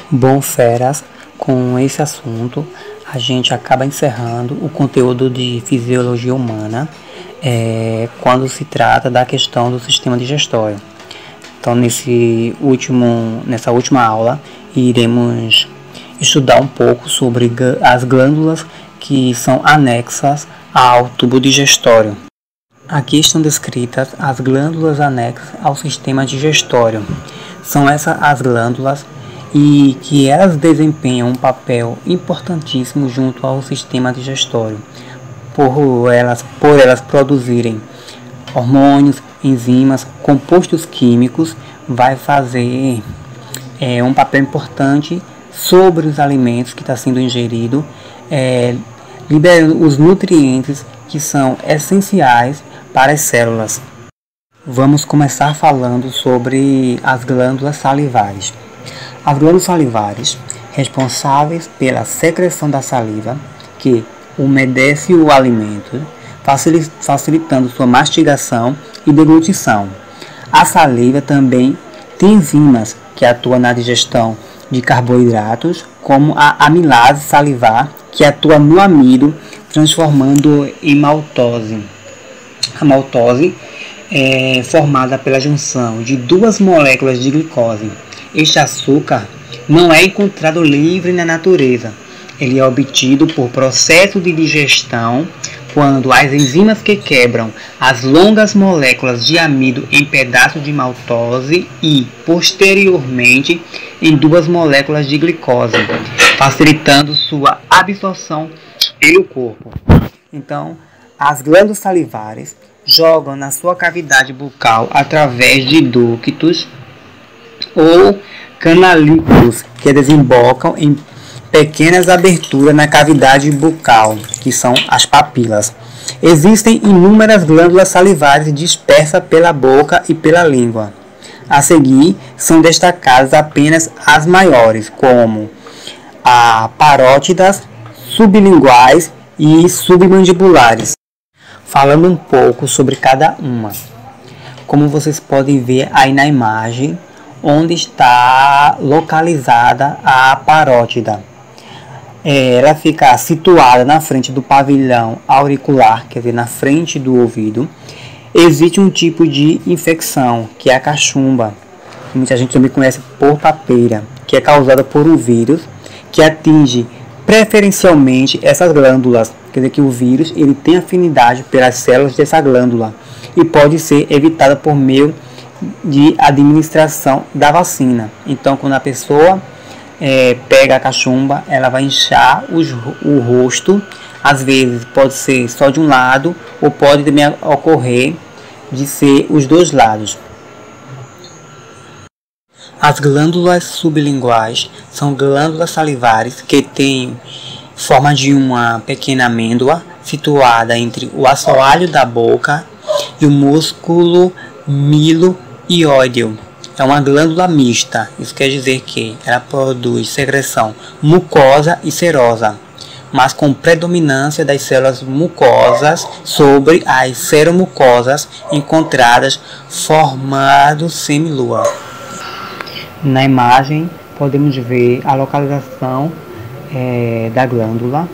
Bom, feras, com esse assunto a gente acaba encerrando o conteúdo de fisiologia humana quando se trata da questão do sistema digestório. Então, nessa última aula, iremos estudar um pouco sobre as glândulas que são anexas ao tubo digestório. Aqui estão descritas as glândulas anexas ao sistema digestório. São essas as glândulas e que elas desempenham um papel importantíssimo junto ao sistema digestório, por elas produzirem hormônios, enzimas, compostos químicos, vai fazer um papel importante sobre os alimentos que está sendo ingerido, liberando os nutrientes que são essenciais para as células. Vamos começar falando sobre as glândulas salivares. As glândulas salivares, responsáveis pela secreção da saliva, que umedece o alimento, facilitando sua mastigação e deglutição. A saliva também tem enzimas que atuam na digestão de carboidratos, como a amilase salivar, que atua no amido, transformando em maltose. A maltose é formada pela junção de duas moléculas de glicose. Este açúcar não é encontrado livre na natureza. Ele é obtido por processo de digestão, quando as enzimas que quebram as longas moléculas de amido em pedaços de maltose e, posteriormente, em duas moléculas de glicose, facilitando sua absorção pelo corpo. Então, as glândulas salivares jogam na sua cavidade bucal através de ductos ou canalículos que desembocam em pequenas aberturas na cavidade bucal, que são as papilas. Existem inúmeras glândulas salivares dispersas pela boca e pela língua. A seguir, são destacadas apenas as maiores, como a parótidas, sublinguais e submandibulares. Falando um pouco sobre cada uma. Como vocês podem ver aí na imagem, onde está localizada a parótida. Ela fica situada na frente do pavilhão auricular, quer dizer, na frente do ouvido. Existe um tipo de infecção, que é a cachumba, que muita gente também conhece por papeira, que é causada por um vírus que atinge preferencialmente essas glândulas. Quer dizer que o vírus ele tem afinidade pelas células dessa glândula e pode ser evitada por meio de administração da vacina. Então, quando a pessoa pega a cachumba, ela vai inchar o rosto. Às vezes pode ser só de um lado, ou pode também ocorrer de ser os dois lados. As glândulas sublinguais são glândulas salivares que têm forma de uma pequena amêndoa situada entre o assoalho da boca e o músculo miloióideo. É uma glândula mista, isso quer dizer que ela produz secreção mucosa e serosa, mas com predominância das células mucosas sobre as seromucosas encontradas formando semilua. Na imagem podemos ver a localização da glândula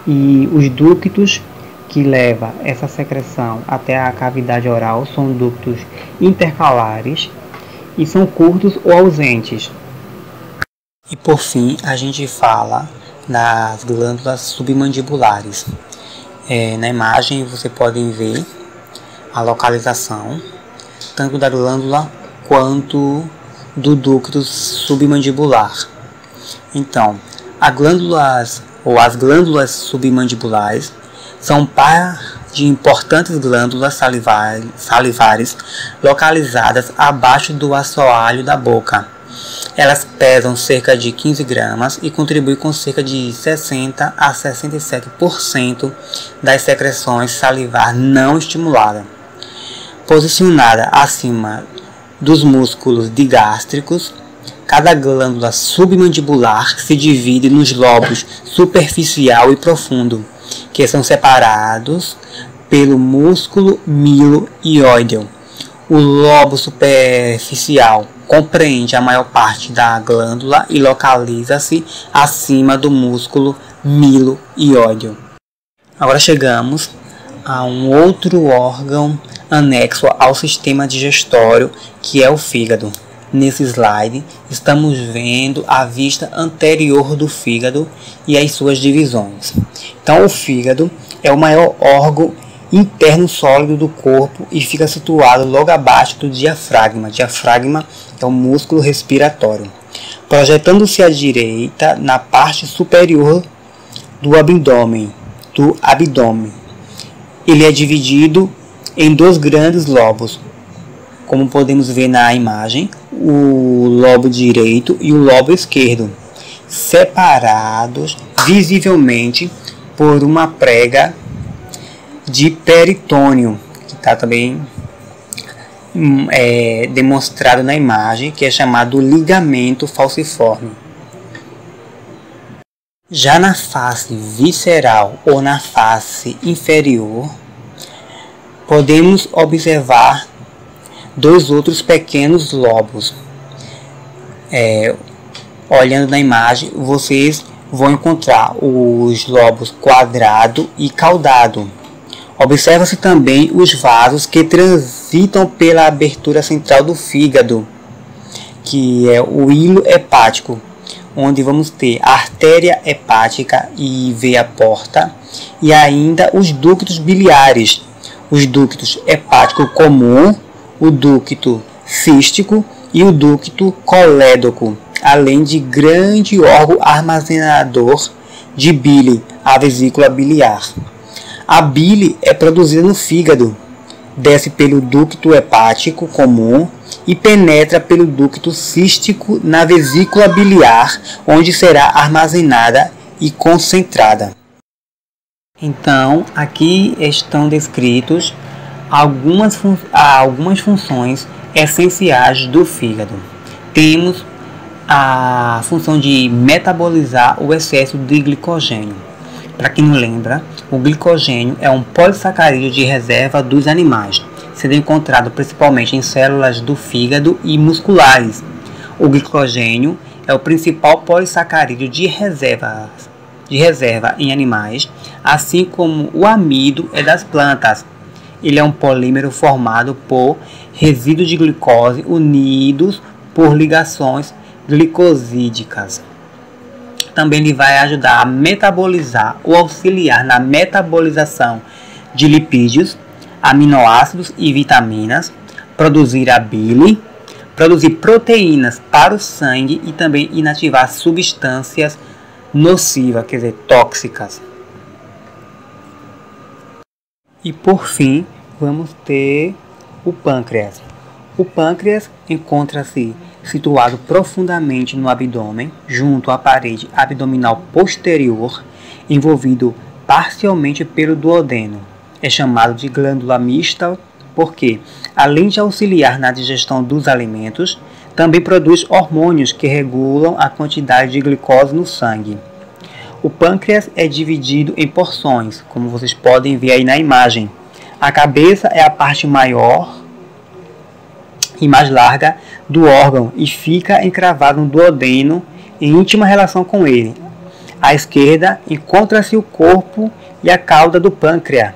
e os ductos que leva essa secreção até a cavidade oral são ductos intercalares e são curtos ou ausentes. E por fim, a gente fala das glândulas submandibulares. Na imagem você pode ver a localização tanto da glândula quanto do ducto submandibular. Então, as glândulas submandibulares são par de importantes glândulas salivares localizadas abaixo do assoalho da boca. Elas pesam cerca de 15 gramas e contribuem com cerca de 60 a 67% das secreções salivar não estimuladas. Posicionada acima dos músculos digástricos, cada glândula submandibular se divide nos lobos superficial e profundo, que são separados pelo músculo miloióideo. O lobo superficial compreende a maior parte da glândula e localiza-se acima do músculo miloióide. Agora chegamos a um outro órgão anexo ao sistema digestório, que é o fígado. Nesse slide, estamos vendo a vista anterior do fígado e as suas divisões. Então, o fígado é o maior órgão interno sólido do corpo e fica situado logo abaixo do diafragma. Diafragma é o músculo respiratório. Projetando-se à direita na parte superior do abdômen. Ele é dividido em dois grandes lobos, como podemos ver na imagem, o lobo direito e o lobo esquerdo, separados visivelmente por uma prega de peritônio, que está também demonstrado na imagem, que é chamado ligamento falciforme. Já na face visceral ou na face inferior, podemos observar dois outros pequenos lobos. Olhando na imagem, vocês vão encontrar os lobos quadrado e caudado. Observa-se também os vasos que transitam pela abertura central do fígado, que é o hilo hepático, onde vamos ter a artéria hepática e veia porta, e ainda os ductos biliares, os ductos hepático comum, o ducto cístico e o ducto colédoco, além de grande órgão armazenador de bile, a vesícula biliar. A bile é produzida no fígado, desce pelo ducto hepático comum e penetra pelo ducto cístico na vesícula biliar, onde será armazenada e concentrada. Então, aqui estão descritos algumas funções essenciais do fígado. Temos a função de metabolizar o excesso de glicogênio. Para quem não lembra, o glicogênio é um polissacarídeo de reserva dos animais, sendo encontrado principalmente em células do fígado e musculares. O glicogênio é o principal polissacarídeo de reserva em animais, assim como o amido é das plantas. Ele é um polímero formado por resíduos de glicose unidos por ligações glicosídicas. Também ele vai ajudar a metabolizar ou auxiliar na metabolização de lipídios, aminoácidos e vitaminas, produzir a bile, produzir proteínas para o sangue e também inativar substâncias nocivas, quer dizer, tóxicas. E por fim, vamos ter o pâncreas. O pâncreas encontra-se situado profundamente no abdômen, junto à parede abdominal posterior, envolvido parcialmente pelo duodeno. É chamado de glândula mista porque, além de auxiliar na digestão dos alimentos, também produz hormônios que regulam a quantidade de glicose no sangue. O pâncreas é dividido em porções, como vocês podem ver aí na imagem. A cabeça é a parte maior e mais larga do órgão e fica encravado no duodeno em íntima relação com ele. À esquerda encontra-se o corpo e a cauda do pâncreas.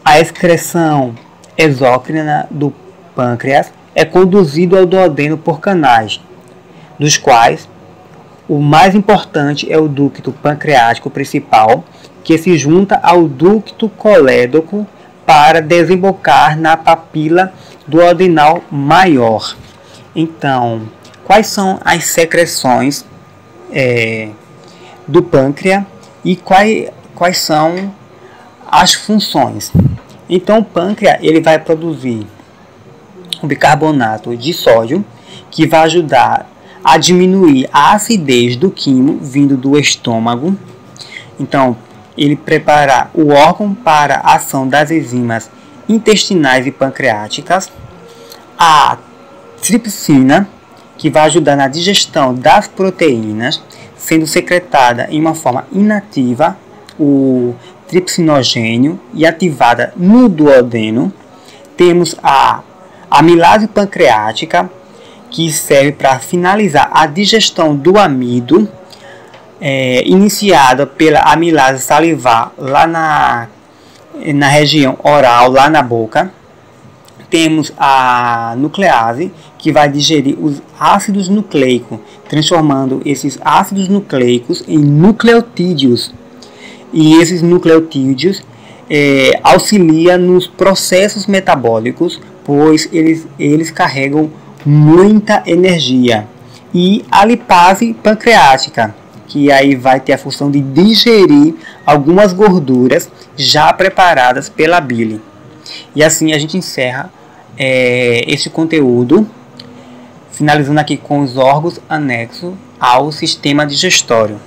A excreção exócrina do pâncreas é conduzido ao duodeno por canais, dos quais o mais importante é o ducto pancreático principal, que se junta ao ducto colédoco para desembocar na papila duodenal maior. Então, quais são as secreções do pâncreas e quais são as funções? Então, o pâncreas ele vai produzir o bicarbonato de sódio, que vai ajudar a diminuir a acidez do quimo vindo do estômago. Então, ele prepara o órgão para a ação das enzimas intestinais e pancreáticas. A tripsina, que vai ajudar na digestão das proteínas, sendo secretada em uma forma inativa, o tripsinogênio, e ativada no duodeno. Temos a amilase pancreática, que serve para finalizar a digestão do amido, iniciada pela amilase salivar lá na região oral, lá na boca. Temos a nuclease, que vai digerir os ácidos nucleicos, transformando esses ácidos nucleicos em nucleotídeos. E esses nucleotídeos auxiliam nos processos metabólicos, pois eles carregam muita energia. E a lipase pancreática, que aí vai ter a função de digerir algumas gorduras já preparadas pela bile. E assim a gente encerra esse conteúdo, finalizando aqui com os órgãos anexos ao sistema digestório.